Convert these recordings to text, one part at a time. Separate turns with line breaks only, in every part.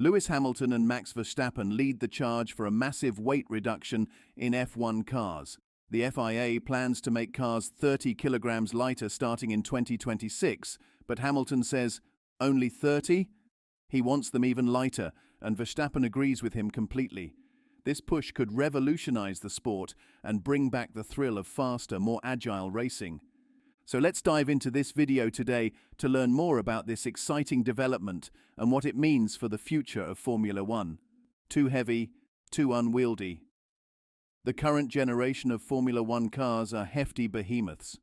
Lewis Hamilton and Max Verstappen lead the charge for a massive weight reduction in F1 cars. The FIA plans to make cars 30 kilograms lighter starting in 2026, but Hamilton says, only 30? He wants them even lighter, and Verstappen agrees with him completely. This push could revolutionize the sport and bring back the thrill of faster, more agile racing. So let's dive into this video today to learn more about this exciting development and what it means for the future of Formula One. Too heavy, too unwieldy. The current generation of Formula One cars are hefty behemoths.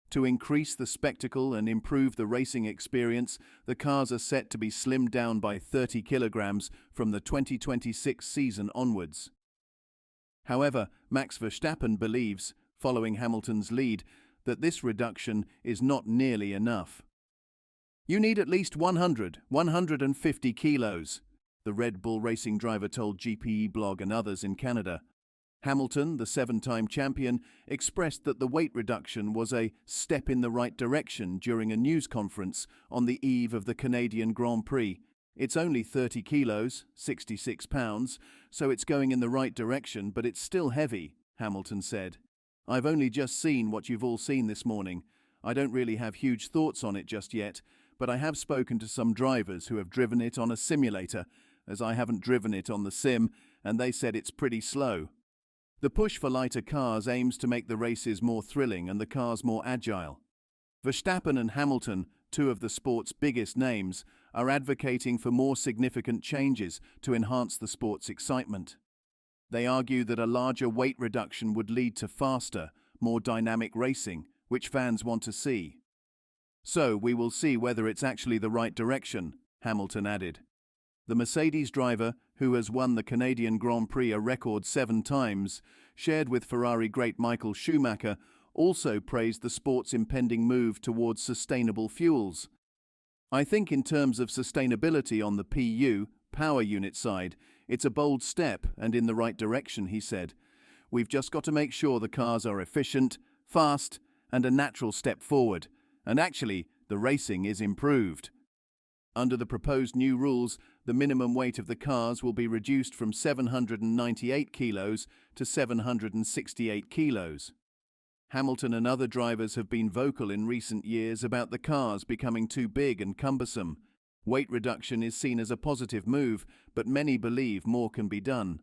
To increase the spectacle and improve the racing experience, the cars are set to be slimmed down by 30 kilograms from the 2026 season onwards. However, Max Verstappen believes, following Hamilton's lead, that this reduction is not nearly enough. You need at least 150 kilos, the Red Bull racing driver told GPblog and others in Canada. Hamilton, the seven-time champion, expressed that the weight reduction was a step in the right direction during a news conference on the eve of the Canadian Grand Prix. It's only 30 kilos, 66 pounds, so it's going in the right direction, but it's still heavy, Hamilton said. I've only just seen what you've all seen this morning. I don't really have huge thoughts on it just yet, but I have spoken to some drivers who have driven it on a simulator, as I haven't driven it on the sim, and they said it's pretty slow. The push for lighter cars aims to make the races more thrilling and the cars more agile. Verstappen and Hamilton, two of the sport's biggest names, are advocating for more significant changes to enhance the sport's excitement. They argue that a larger weight reduction would lead to faster, more dynamic racing, which fans want to see. So, we will see whether it's actually the right direction, Hamilton added. The Mercedes driver, who has won the Canadian Grand Prix a record 7 times, shared with Ferrari great Michael Schumacher, also praised the sport's impending move towards sustainable fuels. I think in terms of sustainability on the PU, power unit side, it's a bold step and in the right direction, he said. We've just got to make sure the cars are efficient, fast, and a natural step forward. And actually, the racing is improved. Under the proposed new rules, the minimum weight of the cars will be reduced from 798 kilos to 768 kilos. Hamilton and other drivers have been vocal in recent years about the cars becoming too big and cumbersome. Weight reduction is seen as a positive move, but many believe more can be done.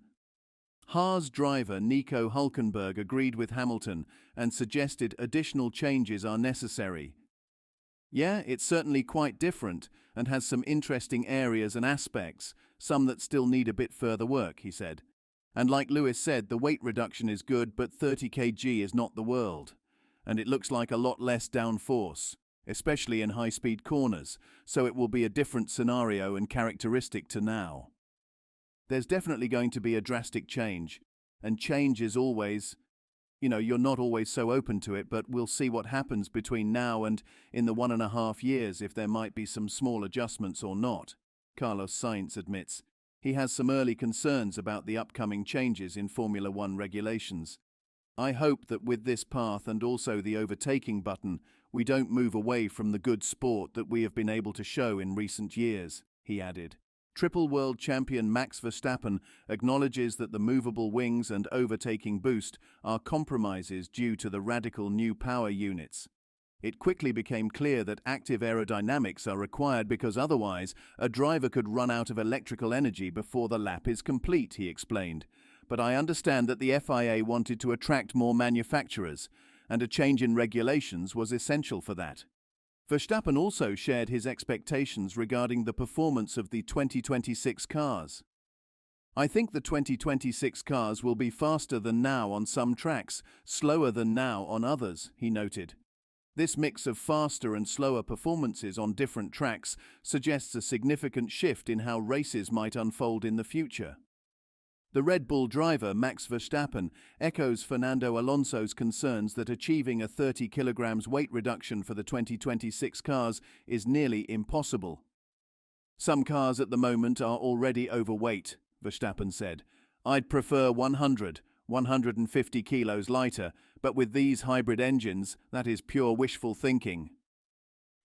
Haas driver Nico Hülkenberg agreed with Hamilton and suggested additional changes are necessary. Yeah, it's certainly quite different and has some interesting areas and aspects, some that still need a bit further work, he said. And like Lewis said, the weight reduction is good, but 30 kg is not the world. And it looks like a lot less downforce, especially in high-speed corners, so it will be a different scenario and characteristic to now. There's definitely going to be a drastic change, and change is always, you're not always so open to it, but we'll see what happens between now and in the 1.5 years if there might be some small adjustments or not, Carlos Sainz admits. He has some early concerns about the upcoming changes in Formula One regulations. I hope that with this path and also the overtaking button, we don't move away from the good sport that we have been able to show in recent years, he added. Triple world champion Max Verstappen acknowledges that the movable wings and overtaking boost are compromises due to the radical new power units. It quickly became clear that active aerodynamics are required because otherwise a driver could run out of electrical energy before the lap is complete, he explained. But I understand that the FIA wanted to attract more manufacturers, and a change in regulations was essential for that. Verstappen also shared his expectations regarding the performance of the 2026 cars. I think the 2026 cars will be faster than now on some tracks, slower than now on others, he noted. This mix of faster and slower performances on different tracks suggests a significant shift in how races might unfold in the future. The Red Bull driver Max Verstappen echoes Fernando Alonso's concerns that achieving a 30 kilograms weight reduction for the 2026 cars is nearly impossible. Some cars at the moment are already overweight, Verstappen said. I'd prefer 150 kilos lighter, but with these hybrid engines, that is pure wishful thinking.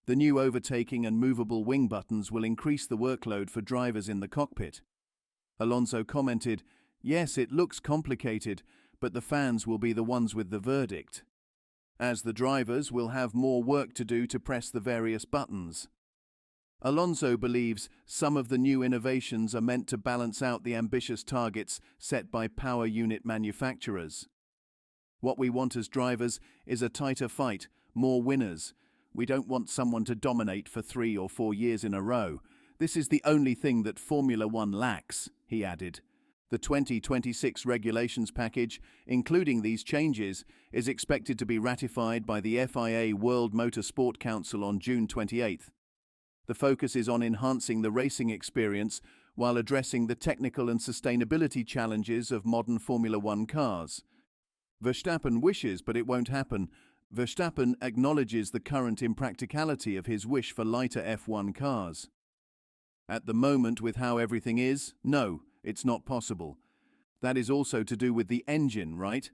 The new overtaking and movable wing buttons will increase the workload for drivers in the cockpit. Alonso commented, "Yes, it looks complicated, but the fans will be the ones with the verdict, as the drivers will have more work to do to press the various buttons." Alonso believes some of the new innovations are meant to balance out the ambitious targets set by power unit manufacturers. "What we want as drivers is a tighter fight, more winners. We don't want someone to dominate for 3 or 4 years in a row. This is the only thing that Formula One lacks," he added. The 2026 regulations package, including these changes, is expected to be ratified by the FIA World Motorsport Council on June 28. The focus is on enhancing the racing experience while addressing the technical and sustainability challenges of modern Formula One cars. Verstappen wishes, but it won't happen. Verstappen acknowledges the current impracticality of his wish for lighter F1 cars. "At the moment, with how everything is, no, it's not possible. That is also to do with the engine, right?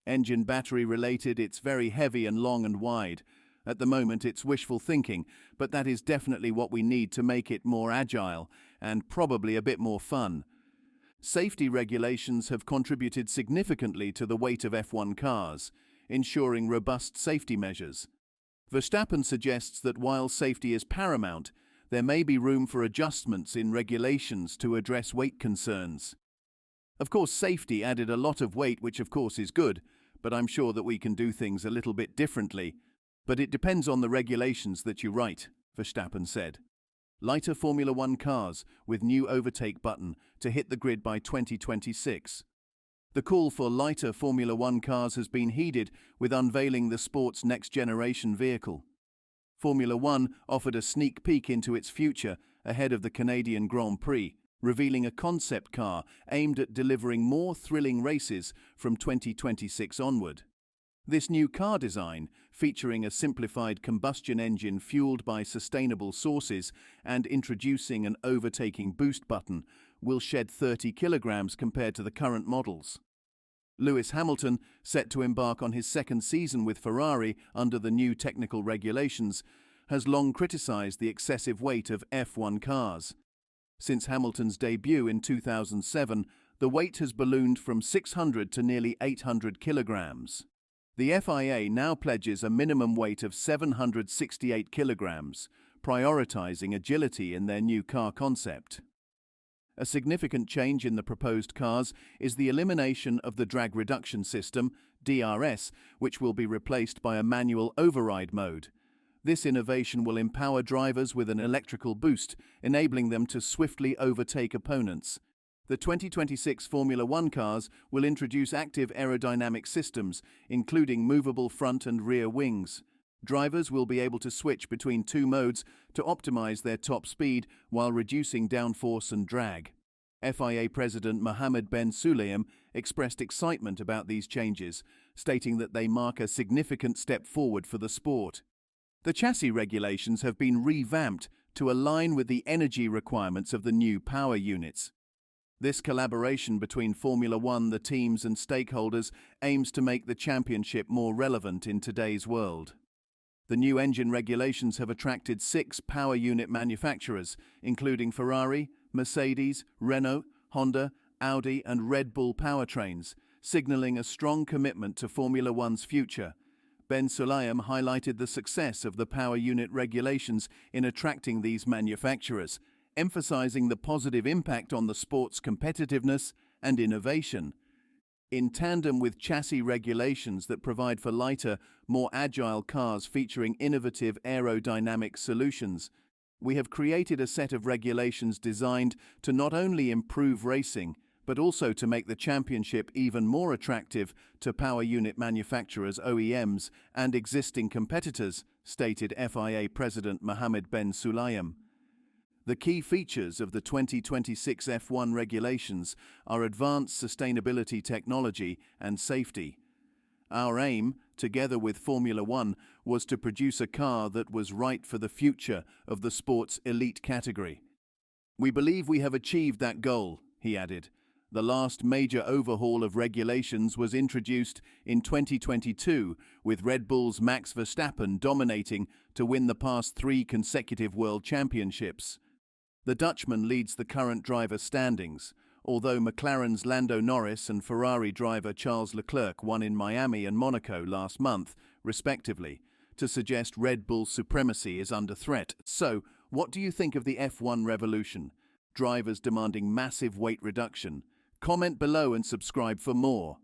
Engine battery related, it's very heavy and long and wide. At the moment, it's wishful thinking, but that is definitely what we need to make it more agile and probably a bit more fun. Safety regulations have contributed significantly to the weight of F1 cars, ensuring robust safety measures. Verstappen suggests that while safety is paramount, there may be room for adjustments in regulations to address weight concerns. Of course, safety added a lot of weight, which of course is good, but I'm sure that we can do things a little bit differently. But it depends on the regulations that you write," Verstappen said. Lighter Formula One cars with new overtake button to hit the grid by 2026. The call for lighter Formula One cars has been heeded with unveiling the sport's next-generation vehicle. Formula One offered a sneak peek into its future ahead of the Canadian Grand Prix, revealing a concept car aimed at delivering more thrilling races from 2026 onward. This new car design, featuring a simplified combustion engine fueled by sustainable sources and introducing an overtaking boost button, will shed 30 kilograms compared to the current models. Lewis Hamilton, set to embark on his second season with Ferrari under the new technical regulations, has long criticized the excessive weight of F1 cars. Since Hamilton's debut in 2007, the weight has ballooned from 600 to nearly 800 kilograms. The FIA now pledges a minimum weight of 768 kilograms, prioritizing agility in their new car concept. A significant change in the proposed cars is the elimination of the drag reduction system, DRS, which will be replaced by a manual override mode. This innovation will empower drivers with an electrical boost, enabling them to swiftly overtake opponents. The 2026 Formula One cars will introduce active aerodynamic systems, including movable front and rear wings. Drivers will be able to switch between 2 modes to optimize their top speed while reducing downforce and drag. FIA President Mohammed bin Sulayem expressed excitement about these changes, stating that they mark a significant step forward for the sport. The chassis regulations have been revamped to align with the energy requirements of the new power units. This collaboration between Formula One, the teams and stakeholders aims to make the championship more relevant in today's world. The new engine regulations have attracted 6 power unit manufacturers, including Ferrari, Mercedes, Renault, Honda, Audi and Red Bull powertrains, signaling a strong commitment to Formula One's future. Ben Sulayem highlighted the success of the power unit regulations in attracting these manufacturers, emphasizing the positive impact on the sport's competitiveness and innovation. In tandem with chassis regulations that provide for lighter, more agile cars featuring innovative aerodynamic solutions, we have created a set of regulations designed to not only improve racing, but also to make the championship even more attractive to power unit manufacturers, OEMs, and existing competitors, stated FIA President Mohammed bin Sulayem. The key features of the 2026 F1 regulations are advanced sustainability technology and safety. Our aim, together with Formula One, was to produce a car that was right for the future of the sport's elite category. We believe we have achieved that goal, he added. The last major overhaul of regulations was introduced in 2022, with Red Bull's Max Verstappen dominating to win the past 3 consecutive world championships. The Dutchman leads the current driver standings, although McLaren's Lando Norris and Ferrari driver Charles Leclerc won in Miami and Monaco last month, respectively, to suggest Red Bull's supremacy is under threat. So, what do you think of the F1 revolution? Drivers demanding massive weight reduction? Comment below and subscribe for more.